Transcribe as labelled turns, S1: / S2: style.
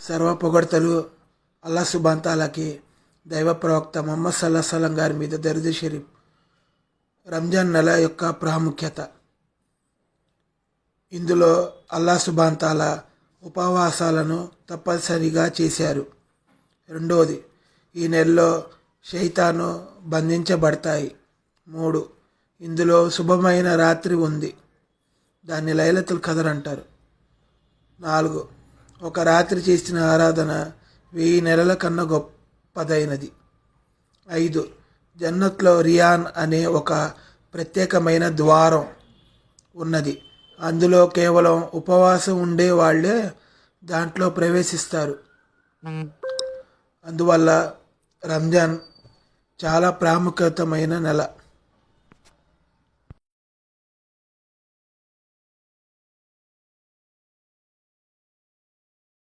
S1: సర్వ పొగడ్తలు అల్లా సుబ్హాన్ తాలాకి, దైవ ప్రవక్త ముహమ్మద్ సల్లా సలం గారి మీద దరుద్ షరీఫ్. రంజాన్ నెల యొక్క ప్రాముఖ్యత. ఇందులో అల్లా సుబ్హాన్ తాలా ఉపవాసాలను తప్పనిసరిగా చేశారు. రెండవది, ఈ నెలలో శైతాను బంధించబడతాయి. 3, ఇందులో శుభమైన రాత్రి ఉంది, దాన్ని లైలతుల్ ఖదర్ అంటారు. 4, ఒక రాత్రి చేసిన ఆరాధన 1000 నెలల కన్నా గొప్పదైనది. 5, జన్నత్లో రియాన్ అనే ఒక ప్రత్యేకమైన ద్వారం ఉన్నది, అందులో కేవలం ఉపవాసం ఉండే వాళ్ళే దాంట్లో ప్రవేశిస్తారు. అందువల్ల రంజాన్ చాలా ప్రాముఖ్యతమైన నెల.